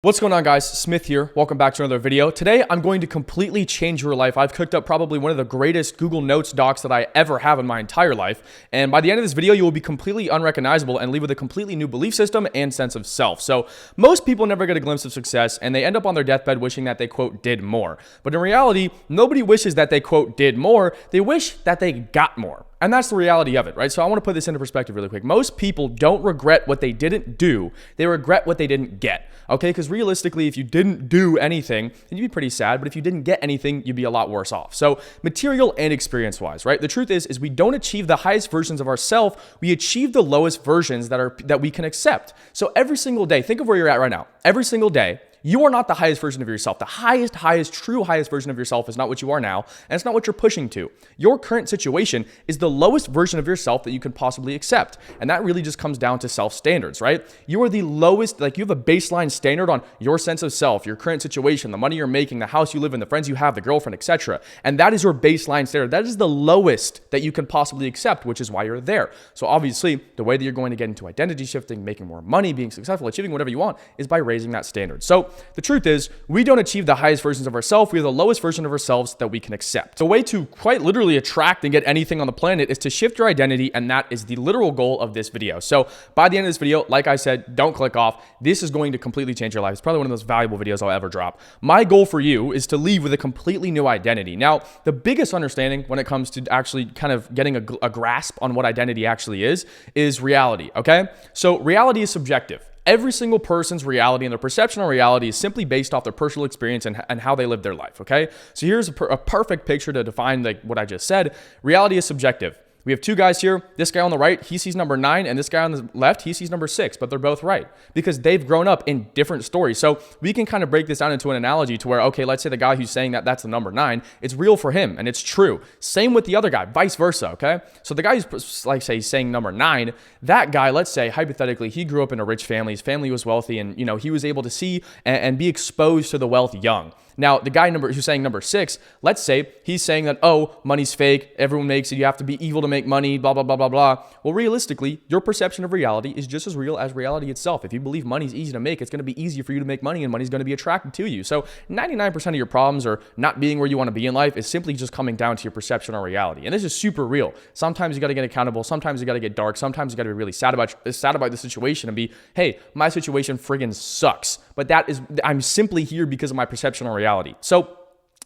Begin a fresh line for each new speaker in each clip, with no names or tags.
What's going on, guys? Smith here. Welcome back to another video. Today, I'm going to completely change your life. I've cooked up probably one of the greatest Google Notes docs that I ever have in my entire life. And by the end of this video, you will be completely unrecognizable and leave with a completely new belief system and sense of self. So most people never get a glimpse of success and they end up on their deathbed wishing that they, quote, did more. But in reality, nobody wishes that they, quote, did more. They wish that they got more. And that's the reality of it, right? So I want to put this into perspective really quick. Most people don't regret what they didn't do. They regret what they didn't get, okay? Because realistically, if you didn't do anything, then you'd be pretty sad. But if you didn't get anything, you'd be a lot worse off. So material and experience-wise, right? The truth is we don't achieve the highest versions of ourselves. We achieve the lowest versions that we can accept. So every single day, think of where you're at right now. Every single day, you are not the highest version of yourself. The highest, true highest version of yourself is not what you are now, and it's not what you're pushing to. Your current situation is the lowest version of yourself that you can possibly accept, and that really just comes down to self-standards, right? You are the lowest, like you have a baseline standard on your sense of self, your current situation, the money you're making, the house you live in, the friends you have, the girlfriend, etc. And that is your baseline standard. That is the lowest that you can possibly accept, which is why you're there. So obviously, the way that you're going to get into identity shifting, making more money, being successful, achieving whatever you want is by raising that standard. So the truth is, we don't achieve the highest versions of ourselves. We are the lowest version of ourselves that we can accept. The way to quite literally attract and get anything on the planet is to shift your identity, and that is the literal goal of this video. So by the end of this video, like I said, don't click off. This is going to completely change your life. It's probably one of the most valuable videos I'll ever drop. My goal for you is to leave with a completely new identity. Now, the biggest understanding when it comes to actually kind of getting a grasp on what identity actually is reality, okay? So reality is subjective. Every single person's reality and their perception of reality is simply based off their personal experience and how they live their life, okay? So here's a perfect picture to define like what I just said. Reality is subjective. We have two guys here. This guy on the right, he sees number 9, and this guy on the left, he sees number 6, but they're both right because they've grown up in different stories. So we can kind of break this down into an analogy to where, okay, let's say the guy who's saying that that's the number 9, it's real for him and it's true. Same with the other guy, vice versa, okay? So the guy who's like, say, saying number 9, that guy, let's say, hypothetically, he grew up in a rich family. His family was wealthy and, you know, he was able to see and be exposed to the wealth young. Now, the guy who's saying number 6, let's say he's saying that, oh, money's fake, everyone makes it, you have to be evil to make money, blah, blah, blah, blah, blah. Well, realistically, your perception of reality is just as real as reality itself. If you believe money's easy to make, it's going to be easier for you to make money and money's going to be attracted to you. So 99% of your problems or not being where you want to be in life is simply just coming down to your perception of reality. And this is super real. Sometimes you got to get accountable. Sometimes you got to get dark. Sometimes you got to be really sad about the situation and be, hey, my situation friggin' sucks. But I'm simply here because of my perception of reality. So,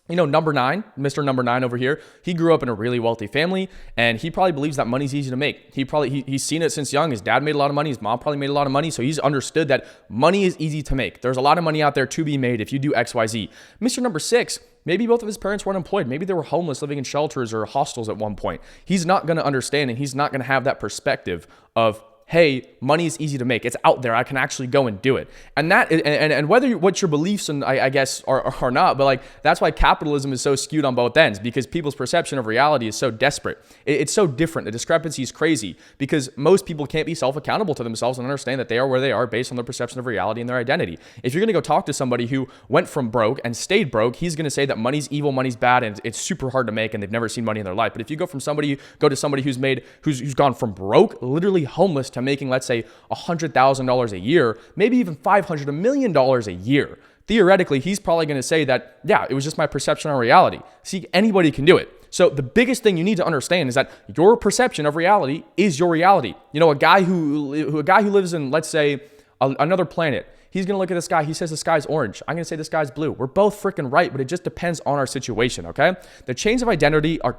you know, number 9, Mr. Number 9 over here, he grew up in a really wealthy family and he probably believes that money's easy to make. He's seen it since young. His dad made a lot of money. His mom probably made a lot of money. So he's understood that money is easy to make. There's a lot of money out there to be made if you do X, Y, Z. Mr. Number 6, maybe both of his parents weren't employed. Maybe they were homeless, living in shelters or hostels at one point. He's not going to understand and he's not going to have that perspective of, hey, money is easy to make. It's out there. I can actually go and do it. And that, and whether what your beliefs and I guess are not, but like that's why capitalism is so skewed on both ends because people's perception of reality is so desperate. It's so different. The discrepancy is crazy because most people can't be self-accountable to themselves and understand that they are where they are based on their perception of reality and their identity. If you're going to go talk to somebody who went from broke and stayed broke, he's going to say that money's evil, money's bad, and it's super hard to make and they've never seen money in their life. But if you go to somebody who's gone from broke, literally homeless, to making, let's say, $100,000 a year, maybe even $500, $1 million a year. Theoretically, he's probably going to say that, yeah, it was just my perception of reality. See, anybody can do it. So the biggest thing you need to understand is that your perception of reality is your reality. You know, a guy who lives in, let's say, another planet, he's going to look at the sky. He says the sky's orange. I'm going to say the sky's blue. We're both freaking right, but it just depends on our situation, okay? The chains of identity are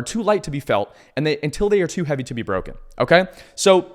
too light to be felt until they are too heavy to be broken, okay? So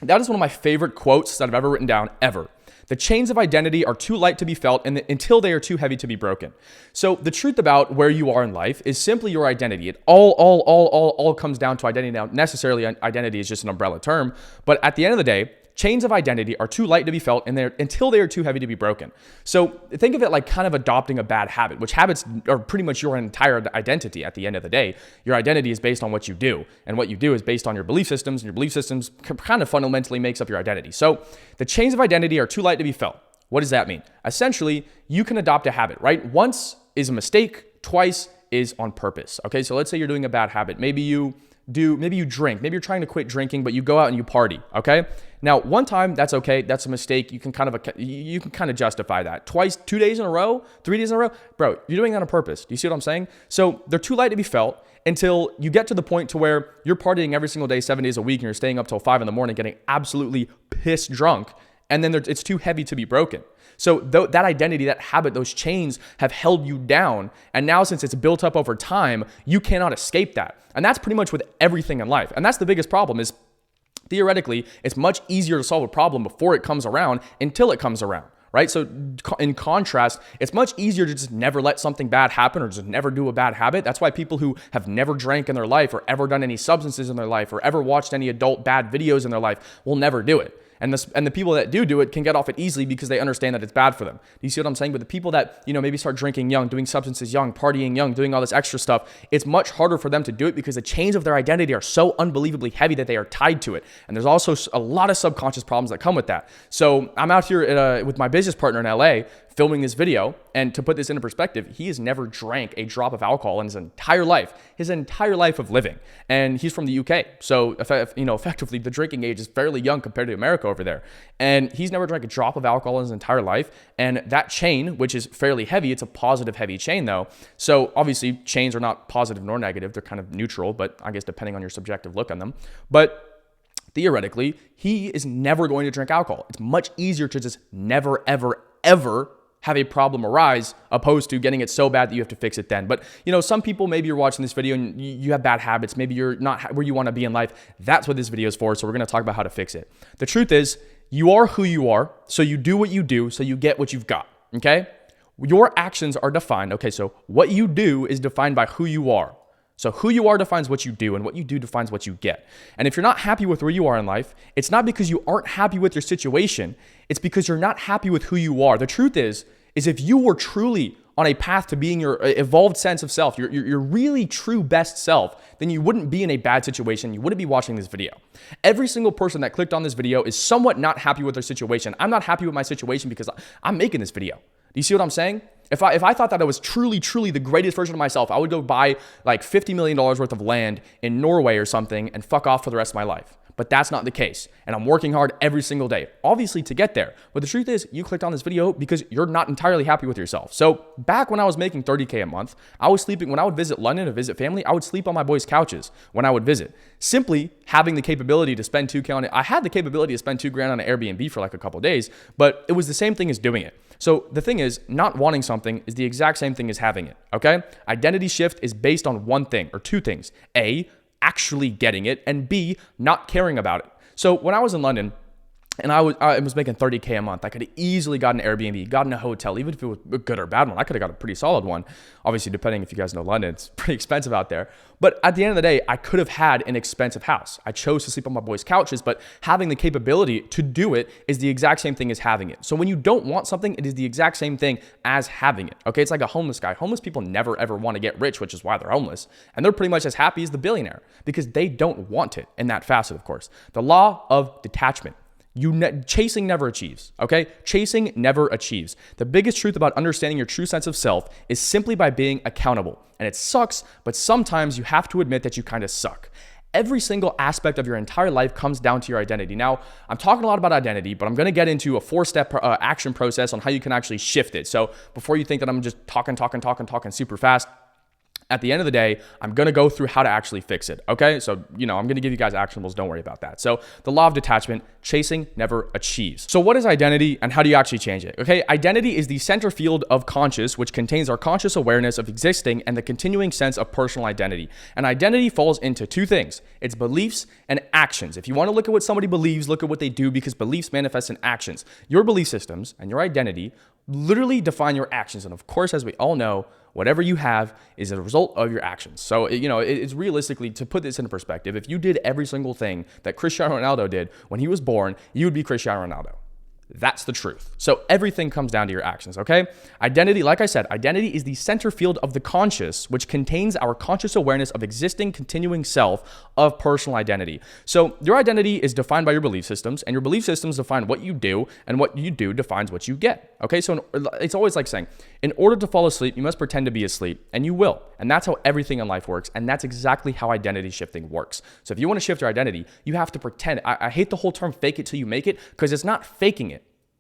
that is one of my favorite quotes that I've ever written down ever. The chains of identity are too light to be felt until they are too heavy to be broken. So the truth about where you are in life is simply your identity. It all comes down to identity. Now, necessarily identity is just an umbrella term, but at the end of the day, chains of identity are too light to be felt until they are too heavy to be broken. So think of it like kind of adopting a bad habit, which habits are pretty much your entire identity at the end of the day. Your identity is based on what you do, and what you do is based on your belief systems, and your belief systems kind of fundamentally makes up your identity. So the chains of identity are too light to be felt. What does that mean? Essentially, you can adopt a habit, right? Once is a mistake, twice is on purpose. Okay, so let's say you're doing a bad habit. Maybe you maybe you drink, maybe you're trying to quit drinking, but you go out and you party, okay? Now, one time, that's okay. That's a mistake. You can kind of justify that. Twice, 2 days in a row, 3 days in a row, bro, you're doing that on purpose. Do you see what I'm saying? So they're too light to be felt until you get to the point to where you're partying every single day, 7 days a week, and you're staying up till 5 in the morning, getting absolutely pissed drunk. And then it's too heavy to be broken. So that identity, that habit, those chains have held you down. And now since it's built up over time, you cannot escape that. And that's pretty much with everything in life. And that's the biggest problem is theoretically, it's much easier to solve a problem before it comes around until it comes around. Right? So in contrast, it's much easier to just never let something bad happen or just never do a bad habit. That's why people who have never drank in their life or ever done any substances in their life or ever watched any adult bad videos in their life will never do it. And the people that do it can get off it easily because they understand that it's bad for them. Do you see what I'm saying? But the people that, maybe start drinking young, doing substances young, partying young, doing all this extra stuff, it's much harder for them to do it because the chains of their identity are so unbelievably heavy that they are tied to it. And there's also a lot of subconscious problems that come with that. So I'm out here with my business partner in LA filming this video. And to put this into perspective, he has never drank a drop of alcohol in his entire life of living. And he's from the UK. So, effectively, the drinking age is fairly young compared to America over there. And he's never drank a drop of alcohol in his entire life. And that chain, which is fairly heavy, it's a positive heavy chain though. So obviously chains are not positive nor negative. They're kind of neutral, but I guess depending on your subjective look on them. But theoretically, he is never going to drink alcohol. It's much easier to just never, ever, ever have a problem arise opposed to getting it so bad that you have to fix it then. But, some people, maybe you're watching this video and you have bad habits. Maybe you're not where you want to be in life. That's what this video is for. So we're going to talk about how to fix it. The truth is you are who you are. So you do what you do. So you get what you've got. Okay. Your actions are defined. Okay. So what you do is defined by who you are. So who you are defines what you do, and what you do defines what you get. And if you're not happy with where you are in life, it's not because you aren't happy with your situation. It's because you're not happy with who you are. The truth is if you were truly on a path to being your evolved sense of self, your really true best self, then you wouldn't be in a bad situation. You wouldn't be watching this video. Every single person that clicked on this video is somewhat not happy with their situation. I'm not happy with my situation because I'm making this video. Do you see what I'm saying? If I thought that I was truly, truly the greatest version of myself, I would go buy like $50 million worth of land in Norway or something and fuck off for the rest of my life. But that's not the case. And I'm working hard every single day, obviously, to get there. But the truth is, you clicked on this video because you're not entirely happy with yourself. So back when I was making $30K a month, I was sleeping, when I would visit London to visit family, I would sleep on my boys' couches when I would visit. Simply having the capability to spend $2K on it. I had the capability to spend $2,000 on an Airbnb for like a couple of days, but it was the same thing as doing it. So the thing is, not wanting something is the exact same thing as having it, okay? Identity shift is based on one thing or two things. A, actually getting it, and B, not caring about it. So when I was in London and I was making $30K a month, I could have easily gotten an Airbnb, gotten a hotel, even if it was a good or bad one. I could have got a pretty solid one. Obviously, depending if you guys know London, it's pretty expensive out there. But at the end of the day, I could have had an expensive house. I chose to sleep on my boys' couches, but having the capability to do it is the exact same thing as having it. So when you don't want something, it is the exact same thing as having it. Okay, it's like a homeless guy. Homeless people never ever want to get rich, which is why they're homeless. And they're pretty much as happy as the billionaire because they don't want it in that facet, of course. The law of detachment. Chasing never achieves, okay? Chasing never achieves. The biggest truth about understanding your true sense of self is simply by being accountable. And it sucks, but sometimes you have to admit that you kind of suck. Every single aspect of your entire life comes down to your identity. Now, I'm talking a lot about identity, but I'm going to get into a 4-step action process on how you can actually shift it. So before you think that I'm just talking super fast, at the end of the day, I'm going to go through how to actually fix it. Okay. So, I'm going to give you guys actionables. Don't worry about that. So the law of detachment, chasing never achieves. So what is identity and how do you actually change it? Okay. Identity is the center field of conscious, which contains our conscious awareness of existing and the continuing sense of personal identity. And identity falls into two things. It's beliefs and actions. If you want to look at what somebody believes, look at what they do because beliefs manifest in actions. Your belief systems and your identity literally define your actions. And of course, as we all know, whatever you have is a result of your actions. So, it's realistically, to put this into perspective, if you did every single thing that Cristiano Ronaldo did when he was born, you would be Cristiano Ronaldo. That's the truth. So everything comes down to your actions, okay? Identity, like I said, identity is the center field of the conscious, which contains our conscious awareness of existing, continuing self of personal identity. So your identity is defined by your belief systems, and your belief systems define what you do, and what you do defines what you get, okay? So it's always like saying, in order to fall asleep, you must pretend to be asleep, and you will. And that's how everything in life works, and that's exactly how identity shifting works. So if you want to shift your identity, you have to pretend. I hate the whole term fake it till you make it, because it's not faking it.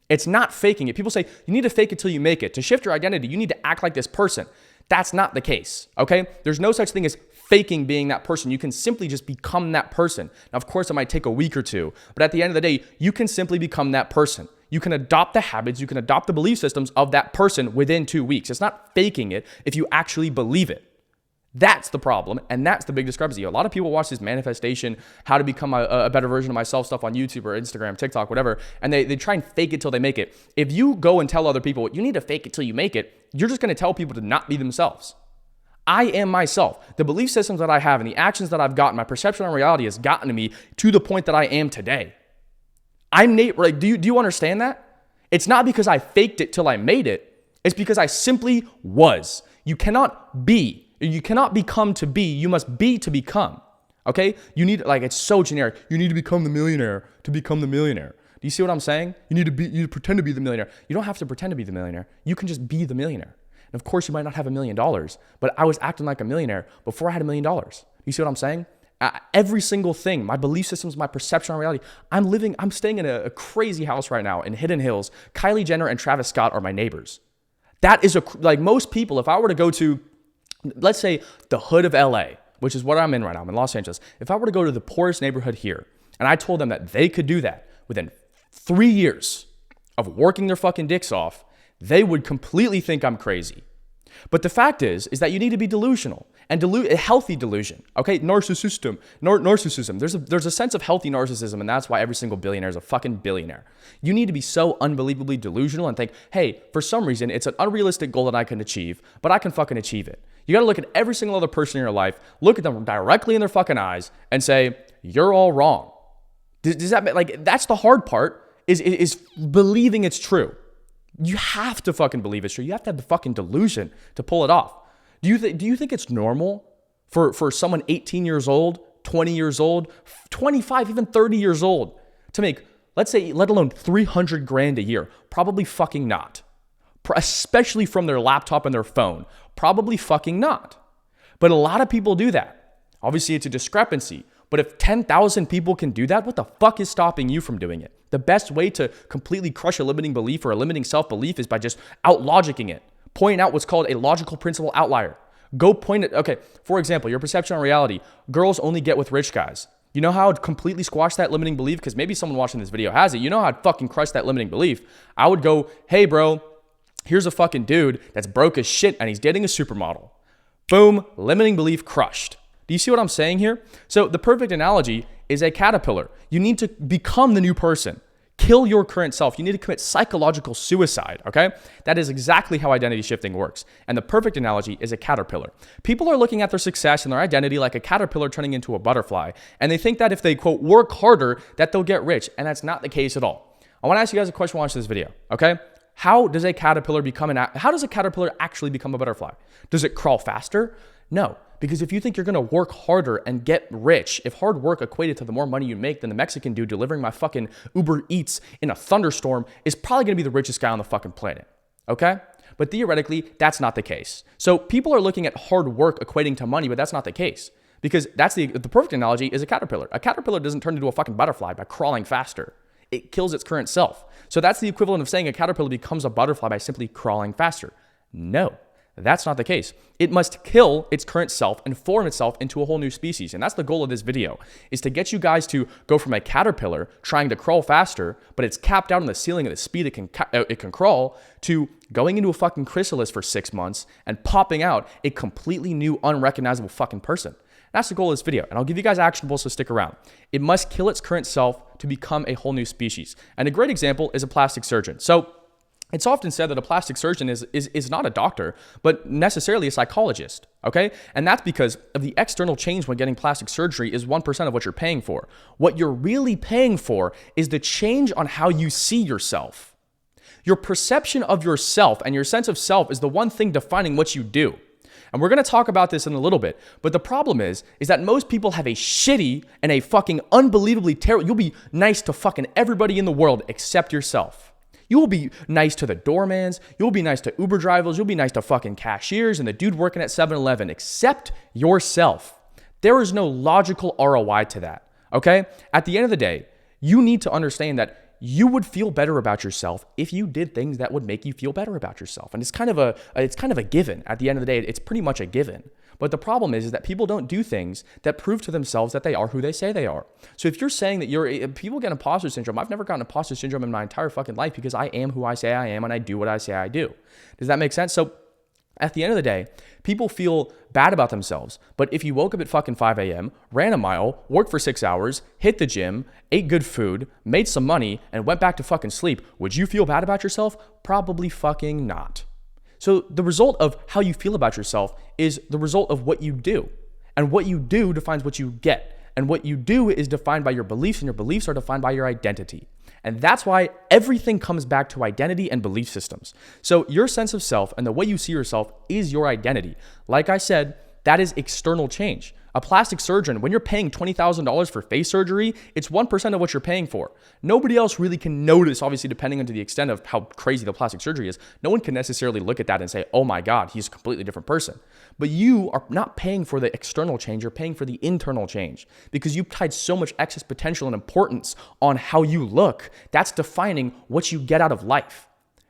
It's not faking it. People say you need to fake it till you make it. To shift your identity, you need to act like this person. That's not the case, okay? There's no such thing as faking being that person. You can simply just become that person. Now, of course, it might take a week or two, but at the end of the day, you can simply become that person. You can adopt the habits, you can adopt the belief systems of that person within 2 weeks. It's not faking it if you actually believe it. That's the problem, and that's the big discrepancy. A lot of people watch this manifestation, how to become a better version of myself stuff on YouTube or Instagram, TikTok, whatever, and they try and fake it till they make it. If you go and tell other people, you need to fake it till you make it, you're just going to tell people to not be themselves. I am myself. The belief systems that I have and the actions that I've gotten, my perception on reality has gotten to me to the point that I am today. I'm Nate. Like, do you understand that? It's not because I faked it till I made it. It's because I simply was. You cannot be. You cannot become to be. You must be to become. Okay? You need, like, it's so generic. You need to become the millionaire to become the millionaire. Do you see what I'm saying? You need to pretend to be the millionaire. You don't have to pretend to be the millionaire. You can just be the millionaire. And of course, you might not have $1 million, but I was acting like a millionaire before I had $1 million. You see what I'm saying? Every single thing, my belief systems, my perception on reality. I'm staying in a crazy house right now in Hidden Hills. Kylie Jenner and Travis Scott are my neighbors. That is like most people, if I were to go to, let's say, the hood of LA, which is what I'm in right now. I'm in Los Angeles. If I were to go to the poorest neighborhood here, and I told them that they could do that within 3 years of working their fucking dicks off, they would completely think I'm crazy. But the fact is that you need to be delusional, and a healthy delusion, okay? Narcissism. There's a sense of healthy narcissism, and that's why every single billionaire is a fucking billionaire. You need to be so unbelievably delusional and think, hey, for some reason, it's an unrealistic goal that I can achieve, but I can fucking achieve it. You got to look at every single other person in your life, look at them directly in their fucking eyes, and say, you're all wrong. Does that, like, that's the hard part, is believing it's true. You have to fucking believe it's true. You have to have the fucking delusion to pull it off. Do you think it's normal for someone 18 years old, 20 years old, 25, even 30 years old to make, let's say, let alone 300 grand a year? Probably fucking not. Especially from their laptop and their phone. Probably fucking not. But a lot of people do that. Obviously, it's a discrepancy. But if 10,000 people can do that, what the fuck is stopping you from doing it? The best way to completely crush a limiting belief or a limiting self-belief is by just out-logicking it. Pointing out what's called a logical principle outlier. Go point it. Okay, for example, your perception on reality. Girls only get with rich guys. You know how I'd completely squash that limiting belief? Because maybe someone watching this video has it. You know how I'd fucking crush that limiting belief? I would go, hey, bro, here's a fucking dude that's broke as shit and he's dating a supermodel. Boom, limiting belief crushed. Do you see what I'm saying here? So the perfect analogy is a caterpillar. You need to become the new person. Kill your current self. You need to commit psychological suicide, okay? That is exactly how identity shifting works. And the perfect analogy is a caterpillar. People are looking at their success and their identity like a caterpillar turning into a butterfly. And they think that if they, quote, work harder, that they'll get rich. And that's not the case at all. I want to ask you guys a question while watching this video, okay? How does a caterpillar actually become a butterfly? Does it crawl faster? No. Because if you think you're going to work harder and get rich, if hard work equated to the more money you make, then the Mexican dude delivering my fucking Uber Eats in a thunderstorm is probably going to be the richest guy on the fucking planet. Okay? But theoretically, that's not the case. So people are looking at hard work equating to money, but that's not the case. Because that's the perfect analogy is a caterpillar. A caterpillar doesn't turn into a fucking butterfly by crawling faster. It kills its current self. So that's the equivalent of saying a caterpillar becomes a butterfly by simply crawling faster. No. That's not the case. It must kill its current self and form itself into a whole new species. And that's the goal of this video, is to get you guys to go from a caterpillar trying to crawl faster, but it's capped out on the ceiling of the speed it can crawl, to going into a fucking chrysalis for 6 months and popping out a completely new, unrecognizable fucking person. That's the goal of this video. And I'll give you guys actionables, so stick around. It must kill its current self to become a whole new species. And a great example is a plastic surgeon. So It's often said that a plastic surgeon is not a doctor, but necessarily a psychologist, okay? And that's because of the external change when getting plastic surgery is 1% of what you're paying for. What you're really paying for is the change on how you see yourself. Your perception of yourself and your sense of self is the one thing defining what you do. And we're going to talk about this in a little bit. But the problem is that most people have a shitty and a fucking unbelievably terrible, you'll be nice to fucking everybody in the world except yourself. You will be nice to the doormans. You'll be nice to Uber drivers. You'll be nice to fucking cashiers and the dude working at 7-Eleven, except yourself. There is no logical ROI to that, okay? At the end of the day, you need to understand that you would feel better about yourself if you did things that would make you feel better about yourself. And it's kind of a given. At the end of the day, it's pretty much a given. But the problem is that people don't do things that prove to themselves that they are who they say they are. So if you're saying that people get imposter syndrome, I've never gotten imposter syndrome in my entire fucking life because I am who I say I am and I do what I say I do. Does that make sense? So at the end of the day, people feel bad about themselves. But if you woke up at fucking 5 a.m., ran a mile, worked for 6 hours, hit the gym, ate good food, made some money, and went back to fucking sleep, would you feel bad about yourself? Probably fucking not. So the result of how you feel about yourself is the result of what you do. And what you do defines what you get. And what you do is defined by your beliefs, and your beliefs are defined by your identity. And that's why everything comes back to identity and belief systems. So your sense of self and the way you see yourself is your identity. Like I said, that is external change. A plastic surgeon, when you're paying $20,000 for face surgery, it's 1% of what you're paying for. Nobody else really can notice, obviously, depending on the extent of how crazy the plastic surgery is. No one can necessarily look at that and say, oh my God, he's a completely different person. But you are not paying for the external change, you're paying for the internal change because you've tied so much excess potential and importance on how you look. That's defining what you get out of life.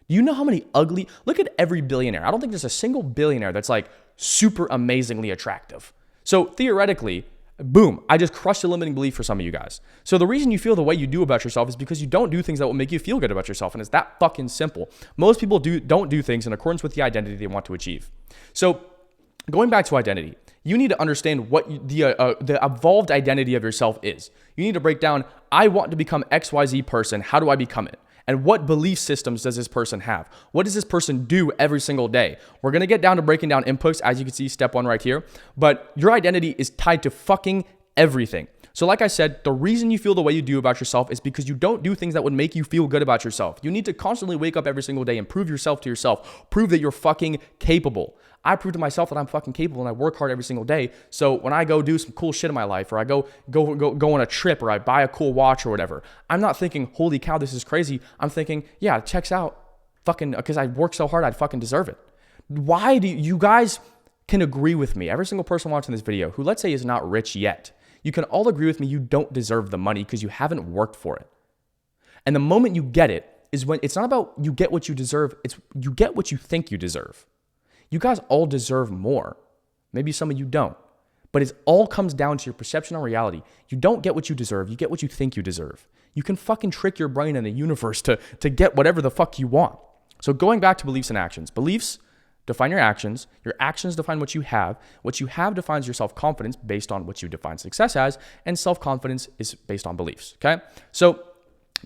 Do you know how many look at every billionaire. I don't think there's a single billionaire that's like super amazingly attractive. So theoretically, boom, I just crushed a limiting belief for some of you guys. So the reason you feel the way you do about yourself is because you don't do things that will make you feel good about yourself. And it's that fucking simple. Most people don't do things in accordance with the identity they want to achieve. So going back to identity, you need to understand what the evolved identity of yourself is. You need to break down, I want to become XYZ person. How do I become it? And what belief systems does this person have? What does this person do every single day? We're going to get down to breaking down inputs, as you can see, step 1 right here. But your identity is tied to fucking everything. So like I said, the reason you feel the way you do about yourself is because you don't do things that would make you feel good about yourself. You need to constantly wake up every single day and prove yourself to yourself. Prove that you're fucking capable. I prove to myself that I'm fucking capable and I work hard every single day. So when I go do some cool shit in my life, or I go on a trip, or I buy a cool watch or whatever, I'm not thinking, holy cow, this is crazy. I'm thinking, yeah, it checks out. Fucking, because I worked so hard, I'd fucking deserve it. Why do you guys can agree with me? Every single person watching this video who, let's say, is not rich yet, you can all agree with me you don't deserve the money because you haven't worked for it. And the moment you get it is when it's not about you get what you deserve, it's you get what you think you deserve. You guys all deserve more. Maybe some of you don't. But it all comes down to your perception on reality. You don't get what you deserve. You get what you think you deserve. You can fucking trick your brain and the universe to get whatever the fuck you want. So going back to beliefs and actions. Beliefs define your actions. Your actions define what you have. What you have defines your self-confidence based on what you define success as. And self-confidence is based on beliefs, okay? So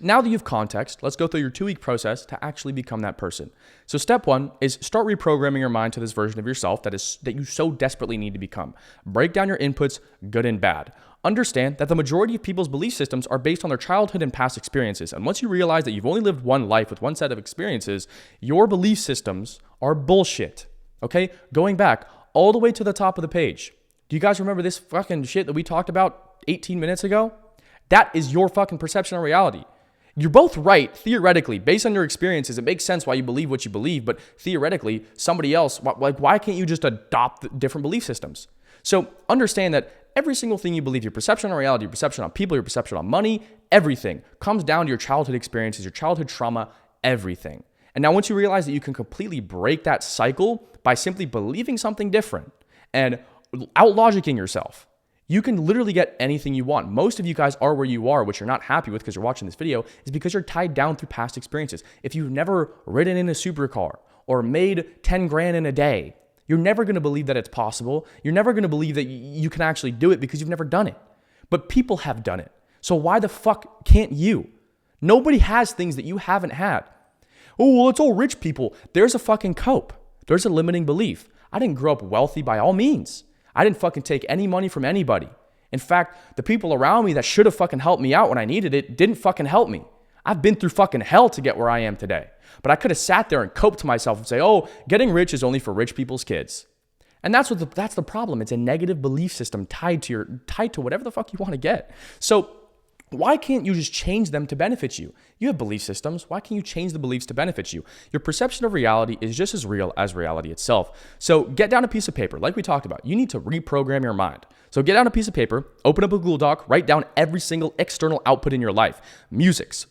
now that you have context, let's go through your 2-week process to actually become that person. So step 1 is start reprogramming your mind to this version of yourself that you so desperately need to become. Break down your inputs, good and bad. Understand that the majority of people's belief systems are based on their childhood and past experiences. And once you realize that you've only lived one life with one set of experiences, your belief systems are bullshit. Okay? Going back all the way to the top of the page. Do you guys remember this fucking shit that we talked about 18 minutes ago? That is your fucking perception of reality. You're both right, theoretically, based on your experiences. It makes sense why you believe what you believe, but theoretically, somebody else, like, why can't you just adopt different belief systems? So understand that every single thing you believe, your perception on reality, your perception on people, your perception on money, everything comes down to your childhood experiences, your childhood trauma, everything. And now once you realize that you can completely break that cycle by simply believing something different and out-logicking yourself, you can literally get anything you want. Most of you guys are where you are, which you're not happy with because you're watching this video, is because you're tied down through past experiences. If you've never ridden in a supercar or made 10 grand in a day, you're never going to believe that it's possible. You're never going to believe that you can actually do it because you've never done it. But people have done it. So why the fuck can't you? Nobody has things that you haven't had. Oh, well, it's all rich people. There's a fucking cope. There's a limiting belief. I didn't grow up wealthy by all means. I didn't fucking take any money from anybody. In fact, the people around me that should have fucking helped me out when I needed it didn't fucking help me. I've been through fucking hell to get where I am today. But I could have sat there and coped to myself and say, oh, getting rich is only for rich people's kids. And that's the problem. It's a negative belief system tied to whatever the fuck you want to get. So why can't you just change them to benefit you? You have belief systems. Why can't you change the beliefs to benefit you? Your perception of reality is just as real as reality itself. So get down a piece of paper. Like we talked about, you need to reprogram your mind. So get down a piece of paper, open up a Google Doc, write down every single external output in your life. Music,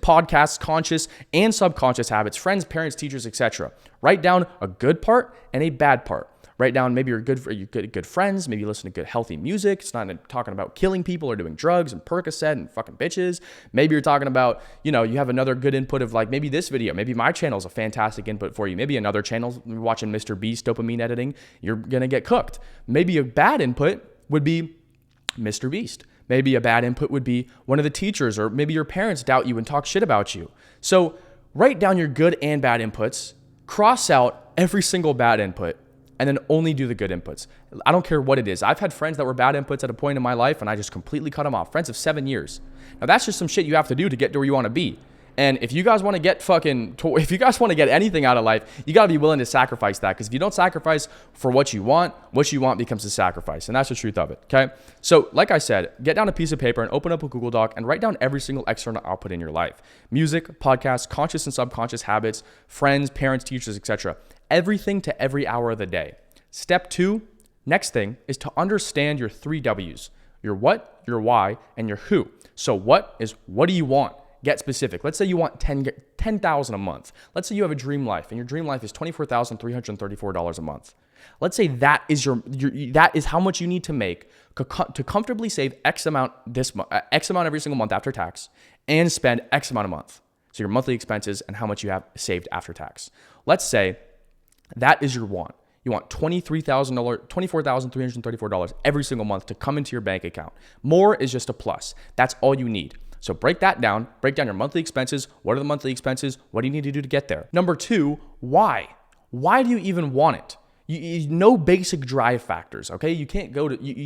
podcasts, conscious and subconscious habits, friends, parents, teachers, etc. Write down a good part and a bad part. Write down maybe you're good friends, maybe you listen to good healthy music. It's not talking about killing people or doing drugs and Percocet and fucking bitches. Maybe you're talking about, you have another good input of like maybe this video, maybe my channel is a fantastic input for you. Maybe another channel, you're watching Mr. Beast dopamine editing, you're gonna get cooked. Maybe a bad input would be Mr. Beast. Maybe a bad input would be one of the teachers, or maybe your parents doubt you and talk shit about you. So write down your good and bad inputs, cross out every single bad input, and then only do the good inputs. I don't care what it is. I've had friends that were bad inputs at a point in my life and I just completely cut them off. Friends of 7 years. Now that's just some shit you have to do to get to where you want to be. And if you guys want to get anything out of life, you got to be willing to sacrifice that. Because if you don't sacrifice for what you want becomes a sacrifice. And that's the truth of it, okay? So like I said, get down a piece of paper and open up a Google Doc and write down every single external output in your life. Music, podcasts, conscious and subconscious habits, friends, parents, teachers, etc. Everything to every hour of the day. Step 2, next thing, is to understand your 3 W's. Your what, your why, and your who. So what is, what do you want? Get specific. Let's say you want $10,000 a month. Let's say you have a dream life and your dream life is $24,334 a month. Let's say that is that is how much you need to make to comfortably save X amount every single month after tax and spend X amount a month. So your monthly expenses and how much you have saved after tax. Let's say that is your want. You want $24,334 every single month to come into your bank account. More is just a plus. That's all you need. So break that down. Break down your monthly expenses. What are the monthly expenses? What do you need to do to get there? Number 2, why? Why do you even want it? No basic drive factors, okay? You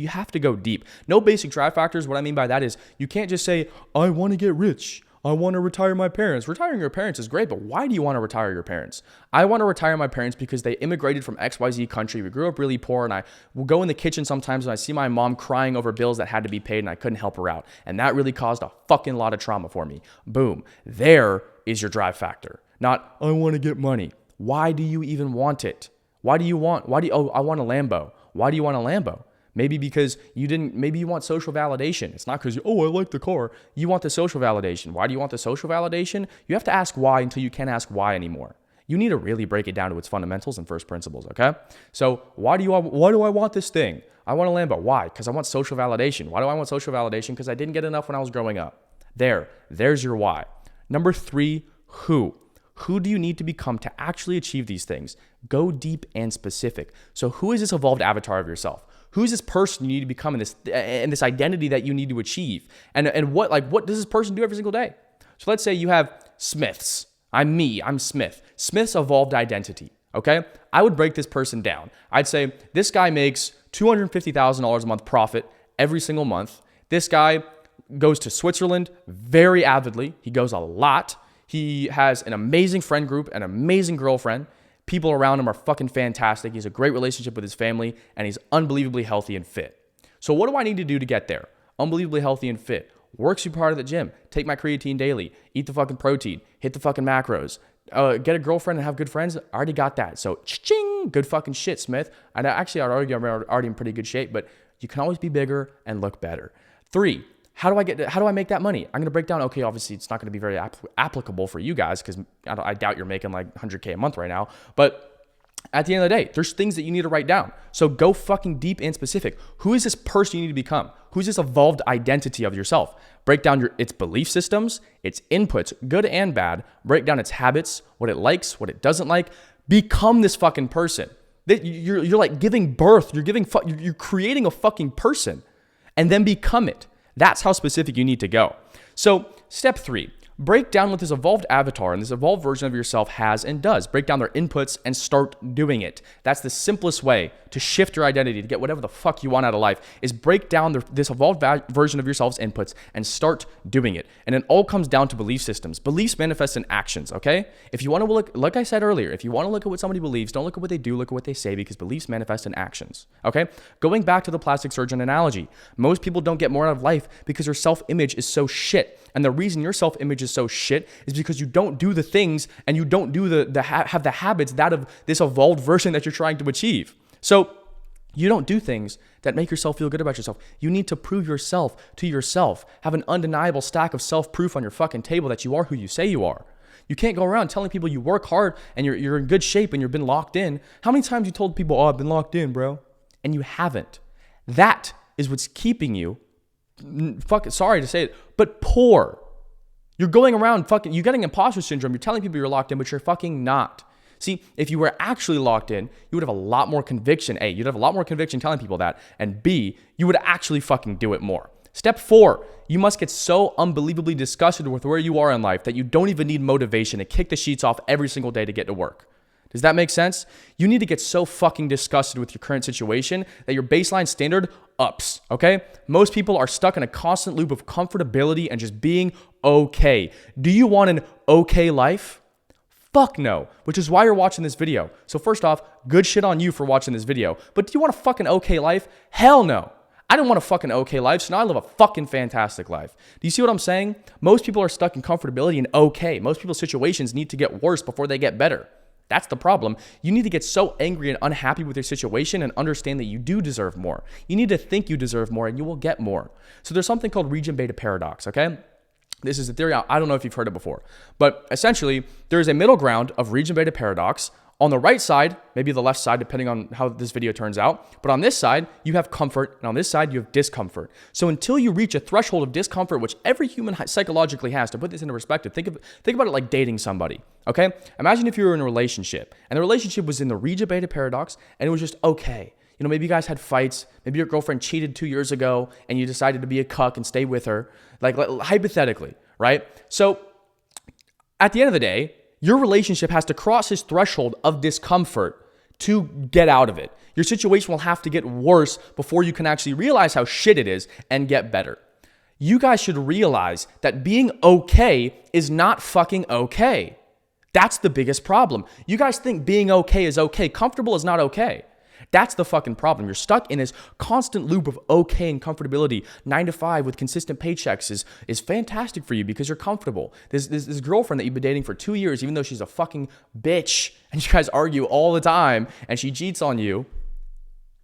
have to go deep. No basic drive factors. What I mean by that is you can't just say, I want to get rich. I want to retire my parents. Retiring your parents is great, but why do you want to retire your parents? I want to retire my parents because they immigrated from XYZ country. We grew up really poor, and I will go in the kitchen sometimes and I see my mom crying over bills that had to be paid and I couldn't help her out. And that really caused a fucking lot of trauma for me. Boom. There is your drive factor. Not, I want to get money. Why do you even want it? I want a Lambo. Why do you want a Lambo? Maybe because maybe you want social validation. It's not because, I like the car. You want the social validation. Why do you want the social validation? You have to ask why until you can't ask why anymore. You need to really break it down to its fundamentals and first principles, okay? So why do I want this thing? I want a Lambo. Why? Because I want social validation. Why do I want social validation? Because I didn't get enough when I was growing up. There's your why. Number 3, who? Who do you need to become to actually achieve these things? Go deep and specific. So who is this evolved avatar of yourself? Who's this person you need to become in this identity that you need to achieve? And what does this person do every single day? So let's say you have Smiths. I'm Smith. Smith's evolved identity, okay? I would break this person down. I'd say this guy makes $250,000 a month profit every single month. This guy goes to Switzerland very avidly. He goes a lot. He has an amazing friend group, an amazing girlfriend. People around him are fucking fantastic. He has a great relationship with his family, and he's unbelievably healthy and fit. So what do I need to do to get there? Unbelievably healthy and fit. Work super hard at the gym. Take my creatine daily. Eat the fucking protein. Hit the fucking macros. Get a girlfriend and have good friends. I already got that. So, ching, good fucking shit, Smith. And actually, I'm already in pretty good shape, but you can always be bigger and look better. 3, how do I make that money? I'm going to break down, okay, obviously it's not going to be very applicable for you guys because I doubt you're making like $100K a month right now. But at the end of the day, there's things that you need to write down. So go fucking deep and specific. Who is this person you need to become? Who's this evolved identity of yourself? Break down its belief systems, its inputs, good and bad. Break down its habits, what it likes, what it doesn't like. Become this fucking person. You're like giving birth. You're creating a fucking person and then become it. That's how specific you need to go. So step 3, break down what this evolved avatar and this evolved version of yourself has and does. Break down their inputs and start doing it. That's the simplest way to shift your identity, to get whatever the fuck you want out of life, is break down this evolved version of yourself's inputs and start doing it. And it all comes down to belief systems. Beliefs manifest in actions, okay? If you want to look, like I said earlier, if you want to look at what somebody believes, don't look at what they do, look at what they say, because beliefs manifest in actions, okay? Going back to the plastic surgeon analogy, most people don't get more out of life because their self-image is so shit. And the reason your self-image is so shit is because you don't do the things and you don't do have the habits that of this evolved version that you're trying to achieve. So you don't do things that make yourself feel good about yourself. You need to prove yourself to yourself. Have an undeniable stack of self-proof on your fucking table that you are who you say you are. You can't go around telling people you work hard and you're in good shape and you've been locked in. How many times you told people, oh, I've been locked in, bro? And you haven't. That is what's keeping you, sorry to say it, but poor. You're going around you're getting imposter syndrome. You're telling people you're locked in, but you're fucking not. See, if you were actually locked in, you would have a lot more conviction. A, you'd have a lot more conviction telling people that. And B, you would actually fucking do it more. Step 4, you must get so unbelievably disgusted with where you are in life that you don't even need motivation to kick the sheets off every single day to get to work. Does that make sense? You need to get so fucking disgusted with your current situation that your baseline standard ups, okay? Most people are stuck in a constant loop of comfortability and just being okay. Do you want an okay life? Fuck no, which is why you're watching this video. So first off, good shit on you for watching this video. But do you want a fucking okay life? Hell no. I don't want a fucking okay life, so now I live a fucking fantastic life. Do you see what I'm saying? Most people are stuck in comfortability and okay. Most people's situations need to get worse before they get better. That's the problem. You need to get so angry and unhappy with your situation and understand that you do deserve more. You need to think you deserve more and you will get more. So there's something called region beta paradox, okay? This is a theory. I don't know if you've heard it before, but essentially there is a middle ground of region beta paradox. On the right side, maybe the left side, depending on how this video turns out. But on this side, you have comfort, and on this side, you have discomfort. So until you reach a threshold of discomfort, which every human psychologically has, to put this into perspective, think about it like dating somebody, okay? Imagine if you were in a relationship, and the relationship was in the region beta paradox, and it was just okay. You know, maybe you guys had fights, maybe your girlfriend cheated 2 years ago, and you decided to be a cuck and stay with her, like hypothetically, right? So at the end of the day, your relationship has to cross this threshold of discomfort to get out of it. Your situation will have to get worse before you can actually realize how shit it is and get better. You guys should realize that being okay is not fucking okay. That's the biggest problem. You guys think being okay is okay. Comfortable is not okay. That's the fucking problem. You're stuck in this constant loop of okay and comfortability. 9 to 5 with consistent paychecks is fantastic for you because you're comfortable. This girlfriend that you've been dating for 2 years, even though she's a fucking bitch and you guys argue all the time and she cheats on you,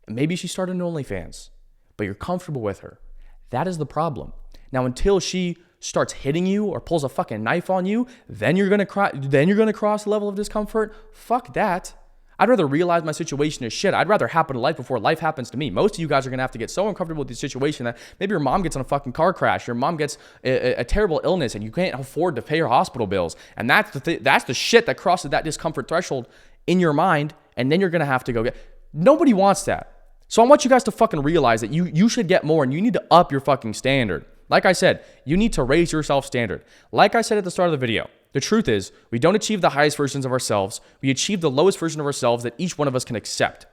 maybe she started an OnlyFans, but you're comfortable with her. That is the problem. Now, until she starts hitting you or pulls a fucking knife on you, then you're gonna cross the level of discomfort. Fuck that. I'd rather realize my situation is shit. I'd rather happen to life before life happens to me. Most of you guys are going to have to get so uncomfortable with the situation that maybe your mom gets in a fucking car crash, your mom gets a terrible illness and you can't afford to pay her hospital bills. And that's the shit that crosses that discomfort threshold in your mind, and then you're going to have to go get. Nobody wants that. So I want you guys to fucking realize that you should get more and you need to up your fucking standard. Like I said, you need to raise your self-standard. Like I said at the start of the video, the truth is, we don't achieve the highest versions of ourselves. We achieve the lowest version of ourselves that each one of us can accept.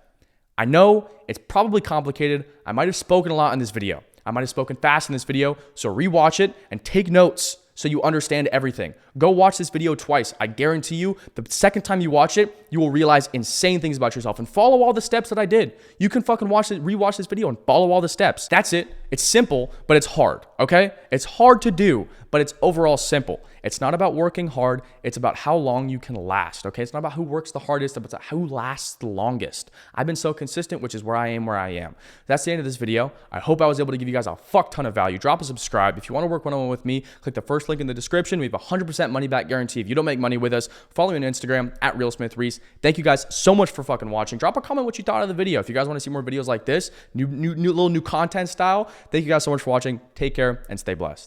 I know it's probably complicated. I might have spoken a lot in this video. I might have spoken fast in this video, so rewatch it and take notes so you understand everything. Go watch this video twice. I guarantee you, the second time you watch it, you will realize insane things about yourself and follow all the steps that I did. You can fucking rewatch this video and follow all the steps. That's it. It's simple, but it's hard, okay? It's hard to do, but it's overall simple. It's not about working hard. It's about how long you can last, okay? It's not about who works the hardest, but it's who lasts the longest. I've been so consistent, which is where I am. That's the end of this video. I hope I was able to give you guys a fuck ton of value. Drop a subscribe. If you want to work one-on-one with me, click the first link in the description. We have a 100% money back guarantee. If you don't make money with us, follow me on Instagram at RealSmithReese. Thank you guys so much for fucking watching. Drop a comment what you thought of the video. If you guys want to see more videos like this, new content style, thank you guys so much for watching. Take care and stay blessed.